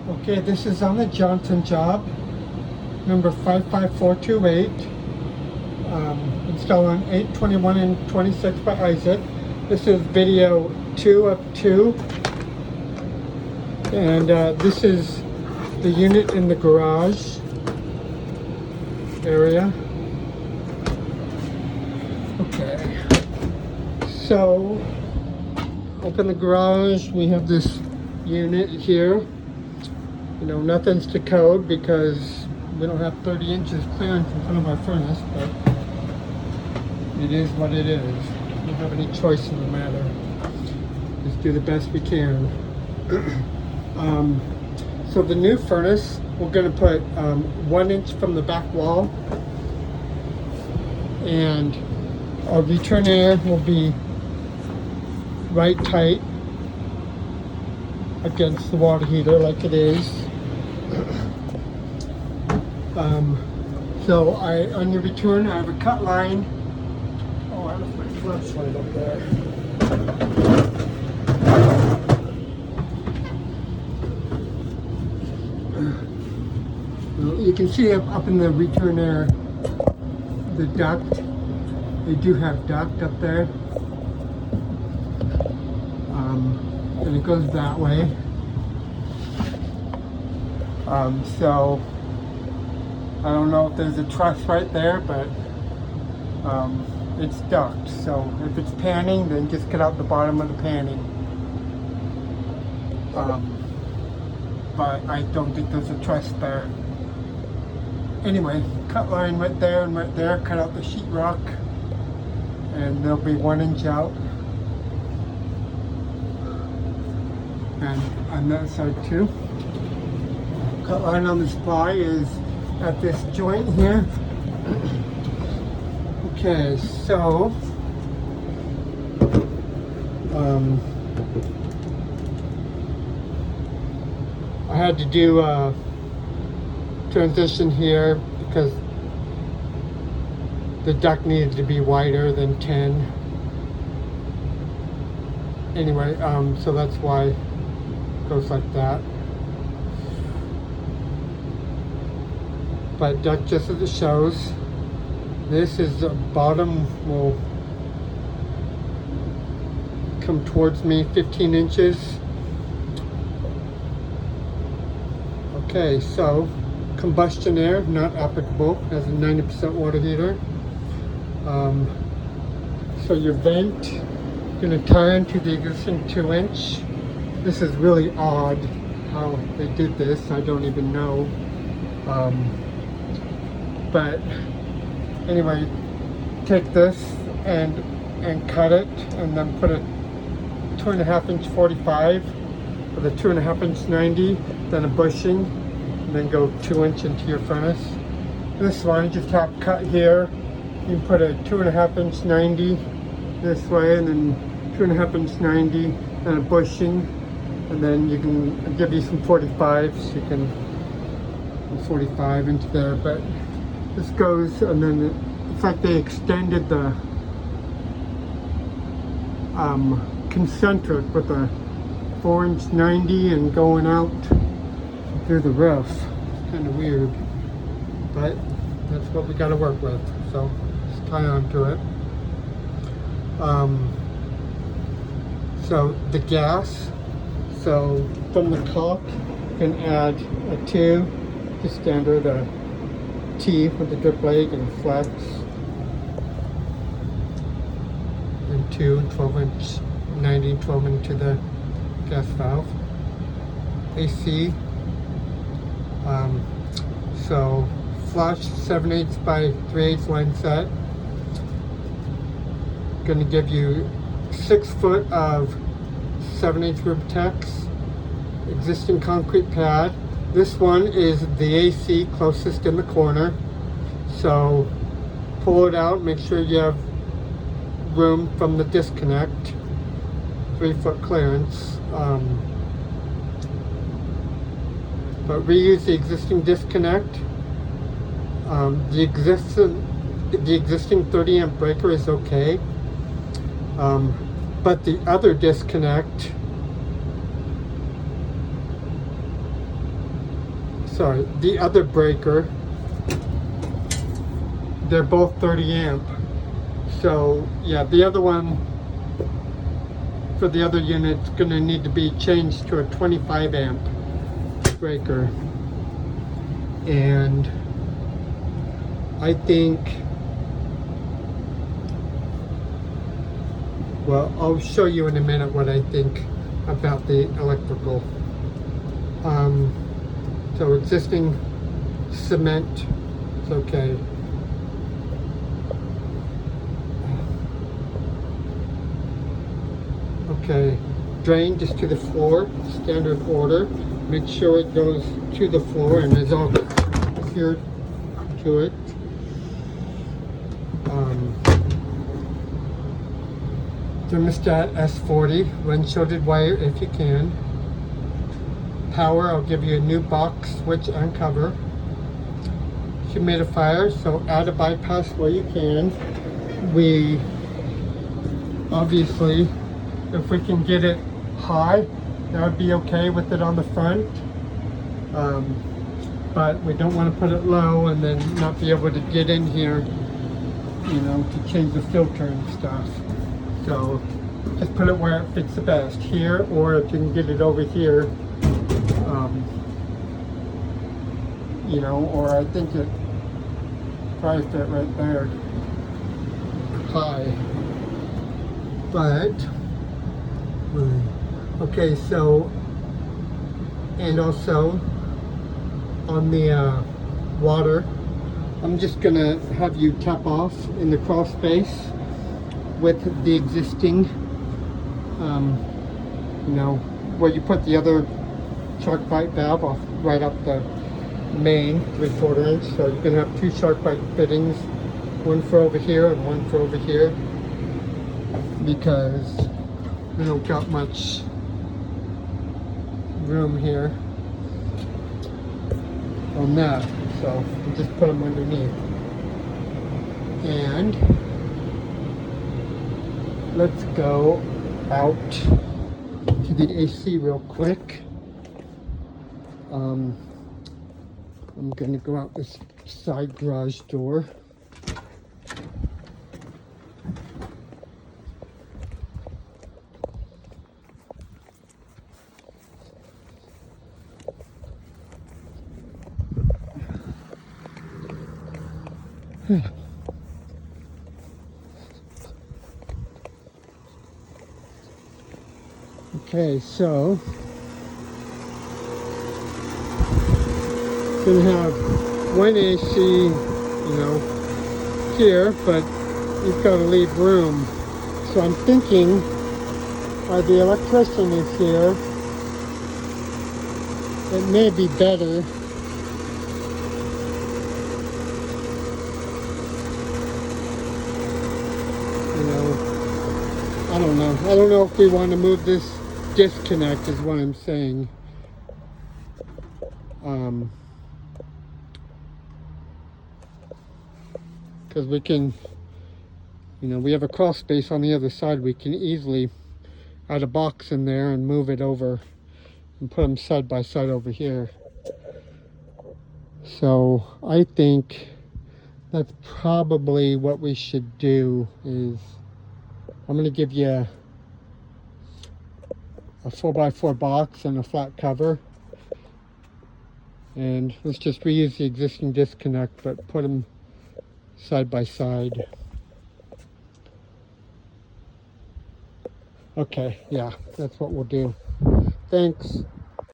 Okay, this is on the Johnson job, number 55428, installed on 8/21 and 26 by Isaac. This is video 2 of 2, and this is the unit in the garage area. Okay, so open the garage. We have this unit here. You know, nothing's to code because we don't have 30 inches clearance in front of our furnace, but it is what it is. We don't have any choice in the matter. Just do the best we can. So the new furnace, we're going to put 1 inch from the back wall, and our return air will be right tight against the water heater like it is. So on your return, I have a cut line. Oh, I left my flashlight up there. Well, you can see up in the return air, the duct. They do have duct up there. And it goes that way. So I don't know if there's a truss right there, but it's duct. So if it's panning, then just get out the bottom of the panning. But I don't think there's a truss there. Anyway, cut line right there and right there. Cut out the sheetrock, and there'll be 1 inch out. And on that side too. Cut line on the supply is at this joint here. Okay, so I had to do a transition here because the duct needed to be wider than 10. Anyway, so that's why it goes like that. But duct just as it shows. This is the bottom will come towards me 15 inches. Okay, so combustion air not applicable as a 90% water heater. So your vent going to tie into the existing 2 inch. This is really odd how they did this. I don't even know. But anyway, take this and cut it, and then put a 2.5 inch 45 with a 2.5 inch 90, then a bushing, and then go 2 inch into your furnace. This one, just have cut here. You can put a 2.5 inch 90 this way, and then 2.5 inch 90, and a bushing, and then you can give you some 45s. You can 45 into there, but this goes, and then it's like they extended the concentric with a 4 inch 90 and going out through the roof. Kind of weird, but that's what we got to work with. So just tie on to it. So the gas. So from the top, you can add a 2, just standard, a T with the drip leg and flex, and 2 12 inch 90 12 into the gas valve. AC, so flush 7/8 by 3/8 line set. Going to give you 6 foot of 7/8 Rubtex existing concrete pad. This one is the AC closest in the corner, so pull it out, make sure you have room from the disconnect, 3 foot clearance, but reuse the existing disconnect. The existing 30 amp breaker is okay, but the other disconnect sorry, the other breaker. They're both 30 amp. So yeah, the other one for the other unit's gonna need to be changed to a 25 amp breaker. And I think, well, I'll show you in a minute what I think about the electrical. So existing cement, it's okay. Okay, drain just to the floor, standard order. Make sure it goes to the floor and is all adhered to it. Thermostat S40, run shorted wire if you can. Power, I'll give you a new box, switch and cover. Humidifier, so add a bypass where you can. We obviously, if we can get it high, that would be okay with it on the front. But we don't want to put it low and then not be able to get in here, you know, to change the filter and stuff. So just put it where it fits the best, here, or if you can get it over here, you know, or I think it probably fit right there, high. But okay, so, and also on the water, I'm just gonna have you tap off in the crawl space with the existing, you know, where you put the other shark bite valve off right up the main 3/4 inch. So you can have two shark bite fittings, one for over here and one for over here, because we don't got much room here on that. So you just put them underneath. And let's go out to the AC real quick. I'm gonna go out this side garage door. Okay, so gonna have one AC, you know, here, but you've got to leave room. So I'm thinking, while the electrician is here, it may be better I don't know. I don't know if we want to move this disconnect is what I'm saying. Because we can, you know, we have a crawl space on the other side. We can easily add a box in there and move it over and put them side by side over here. So I think that's probably what we should do. Is I'm going to give you a 4x4 box and a flat cover, and let's just reuse the existing disconnect but put them side by side. Okay, yeah, that's what we'll do. Thanks.